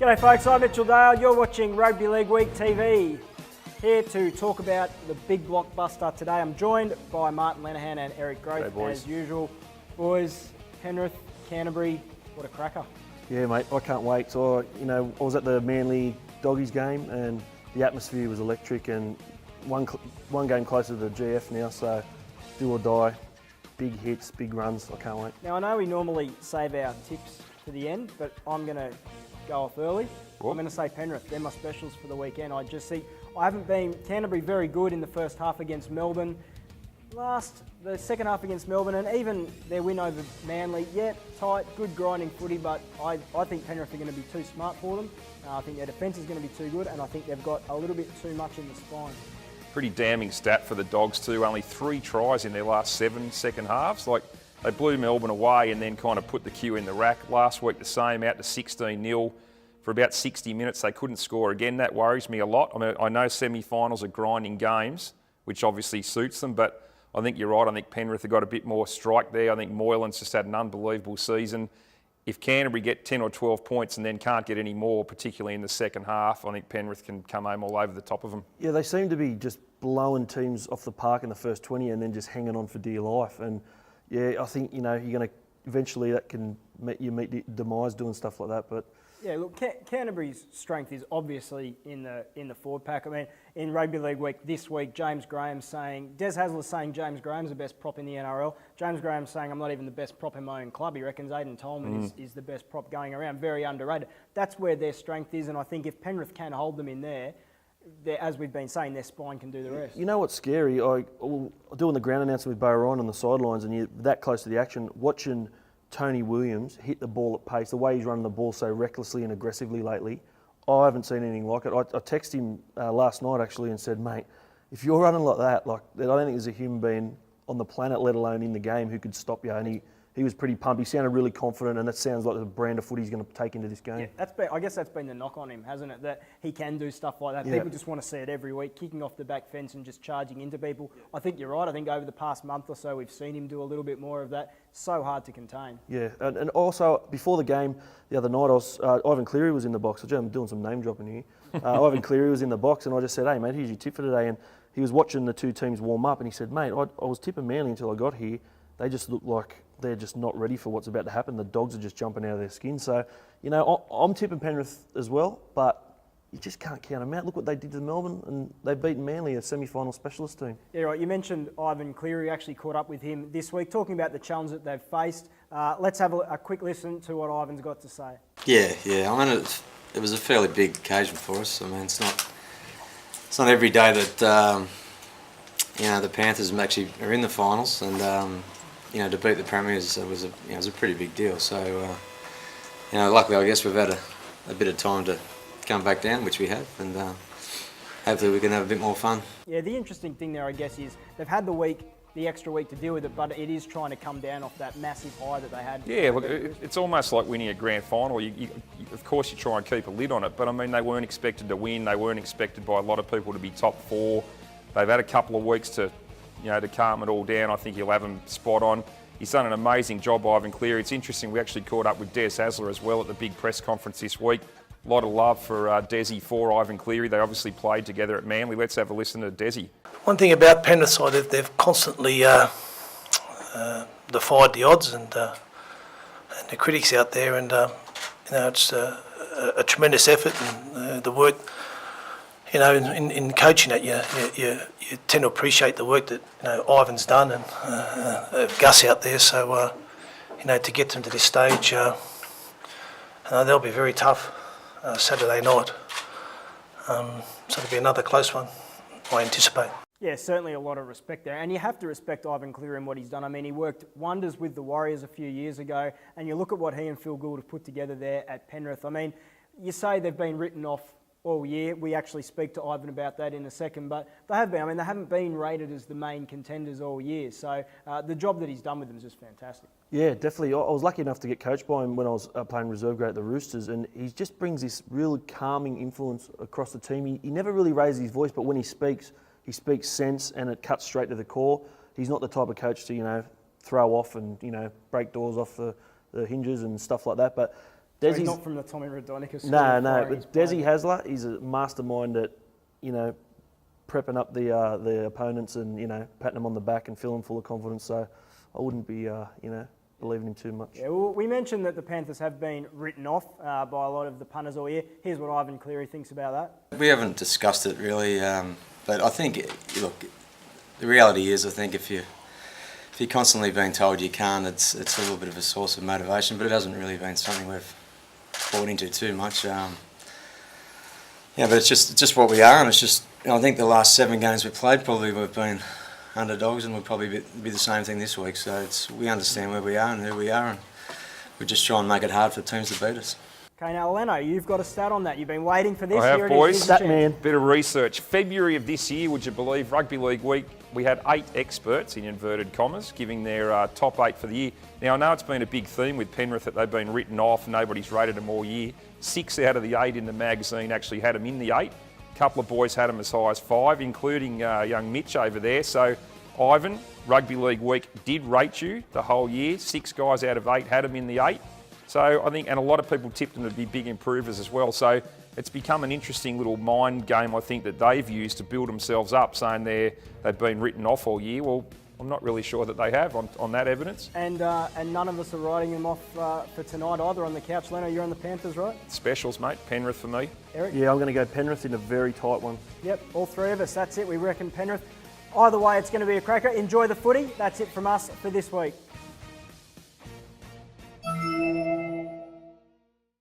G'day folks, I'm Mitchell Dale. You're watching Rugby League Week TV. Here to talk about the big blockbuster today. I'm joined by Martin Lenihan and Eric Grove as usual. Boys, Penrith, Canterbury, what a cracker. Yeah, mate, I can't wait. So, I was at the Manly Doggies game and the atmosphere was electric, and one game closer to the GF now, so do or die. Big hits, big runs, I can't wait. Now, I know we normally save our tips to the end, but I'm going to go off early. I'm going to say Penrith. They're my specials for the weekend. I haven't been Canterbury very good in the first half against Melbourne. The second half against Melbourne, and even their win over Manly, tight, good grinding footy, but I think Penrith are going to be too smart for them. I think their defence is going to be too good, and I think they've got a little bit too much in the spine. Pretty damning stat for the Dogs too. Only 3 tries in their last 7 second halves. They blew Melbourne away and then kind of put the queue in the rack. Last week the same, out to 16-0. For about 60 minutes they couldn't score again. That worries me a lot. I mean, I know semi-finals are grinding games, which obviously suits them, but I think you're right. I think Penrith have got a bit more strike there. I think Moylan's just had an unbelievable season. If Canterbury get 10 or 12 points and then can't get any more, particularly in the second half, I think Penrith can come home all over the top of them. Yeah, they seem to be just blowing teams off the park in the first 20 and then just hanging on for dear life. And yeah, I think, you're going to, eventually that can meet the demise doing stuff like that. But yeah, look, Canterbury's strength is obviously in the forward pack. I mean, in Rugby League Week this week, Des Hasler's saying James Graham's the best prop in the NRL. James Graham's saying I'm not even the best prop in my own club. He reckons Aidan Tolman is the best prop going around. Very underrated. That's where their strength is, and I think if Penrith can hold them in there, as we've been saying, their spine can do the rest. You know what's scary? Doing the ground announcement with Bo Ryan on the sidelines, and you're that close to the action, watching Tony Williams hit the ball at pace, the way he's running the ball so recklessly and aggressively lately, I haven't seen anything like it. I texted him last night actually and said, mate, if you're running like that, I don't think there's a human being on the planet, let alone in the game, who could stop you. And he was pretty pumped. He sounded really confident, and that sounds like the brand of footy he's going to take into this game. Yeah, I guess that's been the knock on him, hasn't it? That he can do stuff like that. Yeah. People just want to see it every week, kicking off the back fence and just charging into people. Yeah. I think you're right. I think over the past month or so, we've seen him do a little bit more of that. So hard to contain. Yeah, and also before the game the other night, Ivan Cleary was in the box. I'm doing some name dropping here. Ivan Cleary was in the box, and I just said, hey, mate, here's your tip for today. And he was watching the two teams warm up, and he said, mate, I was tipping Manly until I got here. They just look like they're just not ready for what's about to happen. The Dogs are just jumping out of their skin. So, I'm tipping Penrith as well, but you just can't count them out. Look what they did to Melbourne, and they've beaten Manly, a semi-final specialist team. Yeah, right. You mentioned Ivan Cleary. Actually caught up with him this week, talking about the challenge that they've faced. Let's have a quick listen to what Ivan's got to say. Yeah. I mean, it was a fairly big occasion for us. I mean, it's not every day that the Panthers actually are in the finals, and to beat the Premiers was a pretty big deal. So, luckily I guess we've had a bit of time to come back down, which we have, and hopefully we can have a bit more fun. Yeah, the interesting thing there, I guess, is they've had the extra week to deal with it, but it is trying to come down off that massive high that they had. Yeah, look, it's almost like winning a grand final. Of course you try and keep a lid on it, but I mean, they weren't expected to win. They weren't expected by a lot of people to be top 4. They've had a couple of weeks to calm it all down. I think he'll have them spot on. He's done an amazing job, Ivan Cleary. It's interesting, we actually caught up with Des Hasler as well at the big press conference this week. A lot of love for Desi for Ivan Cleary. They obviously played together at Manly. Let's have a listen to Desi. One thing about Penrith side, they've constantly defied the odds and the critics out there, and it's a tremendous effort, and the work. In coaching that, you tend to appreciate the work that Ivan's done, and Gus out there. So to get them to this stage, they'll be very tough Saturday night. So it'll be another close one, I anticipate. Yeah, certainly a lot of respect there. And you have to respect Ivan Cleary and what he's done. I mean, he worked wonders with the Warriors a few years ago, and you look at what he and Phil Gould have put together there at Penrith. I mean, you say they've been written off all year. We actually speak to Ivan about that in a second, but they have been. I mean, they haven't been rated as the main contenders all year. So the job that he's done with them is just fantastic. Yeah, definitely. I was lucky enough to get coached by him when I was playing reserve grade at the Roosters, and he just brings this real calming influence across the team. He never really raises his voice, but when he speaks sense, and it cuts straight to the core. He's not the type of coach to, throw off and, break doors off the the hinges and stuff like that. But So he's Desi's not from the Tommy Radonicus school. no. But Desi Hasler, he's a mastermind at prepping up the opponents and patting them on the back and filling full of confidence. So I wouldn't be believing him too much. Yeah, well, we mentioned that the Panthers have been written off by a lot of the punters all year. Here's what Ivan Cleary thinks about that. We haven't discussed it really, but I think, look, the reality is, I think if you're constantly being told you can't, it's a little bit of a source of motivation, but it hasn't really been something we've bought into too much. Yeah, but it's just what we are, and it's just, I think the last 7 games we've played, probably we've been underdogs, and we'll probably be the same thing this week. So we understand where we are and who we are, and we just try and make it hard for teams to beat us. Okay, now Leno, you've got a stat on that. You've been waiting for this. I have, Here boys. it is. Stat man. Bit of research. February of this year, would you believe, Rugby League week, we had 8 experts, in inverted commas, giving their top 8 for the year. Now, I know it's been a big theme with Penrith that they've been written off, nobody's rated them all year. 6 out of the 8 in the magazine actually had them in the 8. A couple of boys had them as high as 5, including young Mitch over there. So, Ivan, Rugby League week did rate you the whole year. 6 guys out of 8 had them in the 8. So I think, and a lot of people tipped them to be big improvers as well. So it's become an interesting little mind game, I think, that they've used to build themselves up, saying they've been written off all year. Well, I'm not really sure that they have on that evidence. And none of us are writing them off for tonight either on the couch. Leno, you're on the Panthers, right? Specials, mate. Penrith for me. Eric? Yeah, I'm going to go Penrith in a very tight one. Yep, all 3 of us. That's it. We reckon Penrith. Either way, it's going to be a cracker. Enjoy the footy. That's it from us for this week.